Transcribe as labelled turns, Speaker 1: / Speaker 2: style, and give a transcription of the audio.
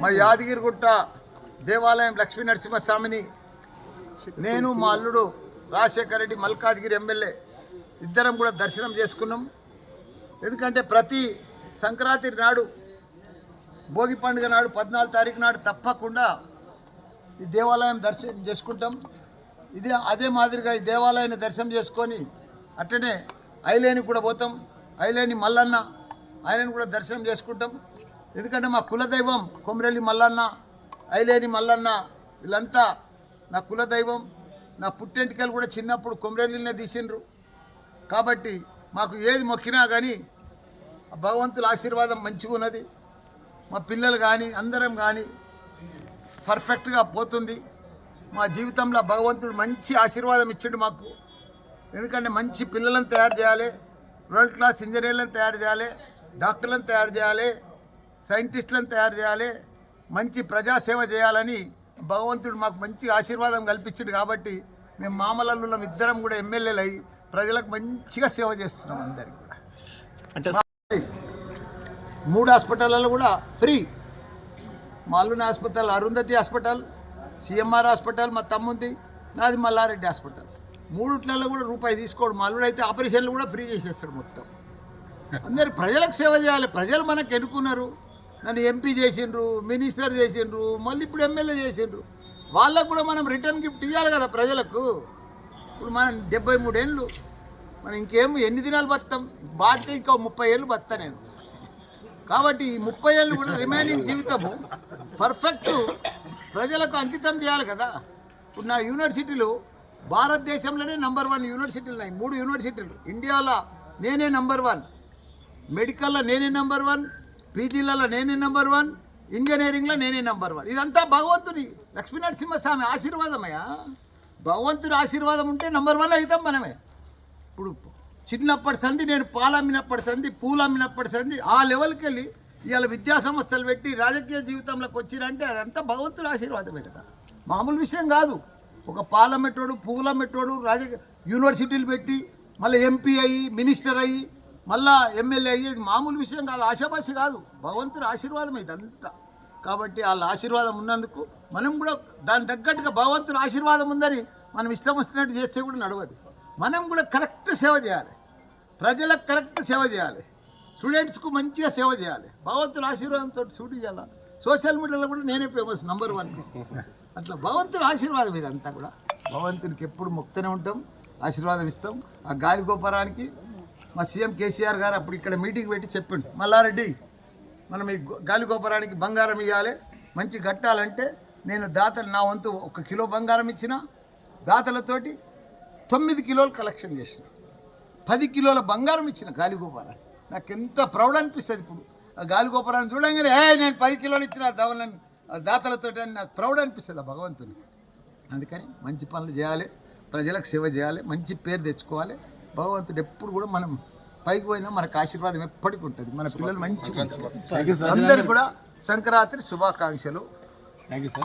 Speaker 1: మా యాదగిరిగుట్ట దేవాలయం లక్ష్మీ నరసింహస్వామిని నేను మా అల్లుడు రాజశేఖర రెడ్డి మల్కాజ్గిరి ఎమ్మెల్యే ఇద్దరం కూడా దర్శనం చేసుకున్నాం. ఎందుకంటే ప్రతి సంక్రాంతి నాడు భోగి పండుగ నాడు 14 తారీఖు నాడు తప్పకుండా ఈ దేవాలయం దర్శనం చేసుకుంటాం. అదే మాదిరిగా ఈ దేవాలయాన్ని దర్శనం చేసుకొని అట్లనే ఐలేని కూడా పోతాం. ఐలేని మల్లన్న ఆయనను కూడా దర్శనం చేసుకుంటాం. ఎందుకంటే మా కులదైవం కొమరెల్లి మల్లన్న, ఐలేని మల్లన్న వీళ్ళంతా నా కులదైవం. నా పుట్టెంటికలు కూడా చిన్నప్పుడు కొమరెల్లినే తీసిండ్రు. కాబట్టి మాకు ఏది మొక్కినా కానీ భగవంతుల ఆశీర్వాదం మంచిగా ఉన్నది. మా పిల్లలు కానీ అందరం కానీ పర్ఫెక్ట్గా పోతుంది. మా జీవితంలో భగవంతుడు మంచి ఆశీర్వాదం ఇచ్చిండు మాకు. ఎందుకంటే మంచి పిల్లలను తయారు చేయాలి, వరల్డ్ క్లాస్ ఇంజనీర్లను తయారు చేయాలి, డాక్టర్లను తయారు చేయాలి, సైంటిస్టులను తయారు చేయాలి, మంచి ప్రజాసేవ చేయాలని భగవంతుడు మాకు మంచి ఆశీర్వాదం కల్పించిండు. కాబట్టి మేము మామలల్లులం ఇద్దరం కూడా ఎమ్మెల్యేలు అయ్యి ప్రజలకు మంచిగా సేవ చేస్తున్నాం. అందరికి కూడా అంటే 3 హాస్పిటల్లో కూడా ఫ్రీ. మా అల్లుని hospital Arundhati hospital, CMR hospital మా తమ్ముంది, నాది మల్లారెడ్డి హాస్పిటల్. 3 కూడా రూపాయి తీసుకోడు. మా అల్లుడు అయితే ఆపరేషన్లు కూడా ఫ్రీ చేసేస్తాడు మొత్తం. అందరు ప్రజలకు సేవ చేయాలి. ప్రజలు మనకు ఎన్నుకున్నారు, నన్ను ఎంపీ చేసిండ్రు, మినిస్టర్ చేసిండ్రు, మళ్ళీ ఇప్పుడు ఎమ్మెల్యే చేసిండ్రు. వాళ్ళకు కూడా మనం రిటర్న్ గిఫ్ట్ ఇవ్వాలి కదా ప్రజలకు. ఇప్పుడు మనం 73 ఏళ్ళు, మనం ఎన్ని దినాలు బతాం? బాటే ఇంకా 30 ఏళ్ళు బతా నేను. కాబట్టి ఈ 30 ఏళ్ళు కూడా రిమైనింగ్ జీవితము పర్ఫెక్ట్ ప్రజలకు అంకితం చేయాలి కదా. ఇప్పుడు నా యూనివర్సిటీలు భారతదేశంలోనే నంబర్ 1 యూనివర్సిటీలు ఉన్నాయి. 3 యూనివర్సిటీలు ఇండియాలో నేనే నంబర్ 1, మెడికల్లో నేనే నంబర్ 1, పీజీలలో నేనే నంబర్ 1, ఇంజనీరింగ్లో నేనే నంబర్ 1. ఇదంతా భగవంతుడి లక్ష్మీ నరసింహస్వామి ఆశీర్వాదమయ్యా. భగవంతుడి ఆశీర్వాదం ఉంటే నంబర్ 1 అవుతాం మనమే. ఇప్పుడు చిన్నప్పటి సంది నేను పాలమ్మినప్పటి సంది, పూలు అమ్మినప్పటి సంది ఆ లెవెల్కి వెళ్ళి ఇవాళ విద్యా సంస్థలు పెట్టి రాజకీయ జీవితంలోకి వచ్చిరంటే అదంతా భగవంతుడి ఆశీర్వాదమే కదా, మామూలు విషయం కాదు. ఒక పాలమెట్టోడు, పూల మెట్టోడు యూనివర్సిటీలు పెట్టి మళ్ళీ ఎంపీ అయ్యి, మినిస్టర్ అయ్యి, మళ్ళా ఎమ్మెల్యే అయ్యేది మామూలు విషయం కాదు, ఆశాపాషి కాదు. భగవంతుడి ఆశీర్వాదం ఇదంతా. కాబట్టి వాళ్ళ ఆశీర్వాదం ఉన్నందుకు మనం కూడా దాని తగ్గట్టుగా భగవంతుడి ఆశీర్వాదం ఉందని మనం ఇష్టం వస్తున్నట్టు చేస్తే కూడా నడవదు. మనం కూడా కరెక్ట్ సేవ చేయాలి, ప్రజలకు కరెక్ట్ సేవ చేయాలి, స్టూడెంట్స్కు మంచిగా సేవ చేయాలి. భగవంతుడి ఆశీర్వాదంతో చూడు చేయాలి. సోషల్ మీడియాలో కూడా నేనే ఫేమస్ నంబర్ 1. అట్లా భగవంతుడి ఆశీర్వాదం ఇదంతా కూడా. భగవంతుడికి ఎప్పుడు మొక్తూనే ఉంటాం, ఆశీర్వాదం ఇస్తాం. ఆ గాలి గోపురానికి మా సీఎం కేసీఆర్ గారు అప్పుడు ఇక్కడ మీటింగ్ పెట్టి చెప్పిండు, మల్లారెడ్డి మనం ఈ గాలి గోపురానికి బంగారం ఇవ్వాలి, మంచి కట్టాలంటే నేను దాతలు నా వంతు 1 కిలో బంగారం ఇచ్చిన, దాతలతోటి 9 కిలోలు కలెక్షన్ చేసిన, 10 కిలోల బంగారం ఇచ్చిన గాలి గోపురాన్ని. నాకు ఎంత ప్రౌడ్ అనిపిస్తుంది. ఇప్పుడు ఆ గాలి గోపురాన్ని చూడంగానే నేను 10 కిలోలు ఇచ్చిన దాతలతోటి అని నాకు ప్రౌడ్ అనిపిస్తుంది ఆ భగవంతుని. అందుకని మంచి పనులు చేయాలి, ప్రజలకు సేవ చేయాలి, మంచి పేరు తెచ్చుకోవాలి. భగవంతుడు ఎప్పుడు కూడా మనం పైకి పోయినా మనకు ఆశీర్వాదం ఎప్పటికీ ఉంటుంది. మన పిల్లలు మంచిగా అందరికీ కూడా సంక్రాంతి శుభాకాంక్షలు.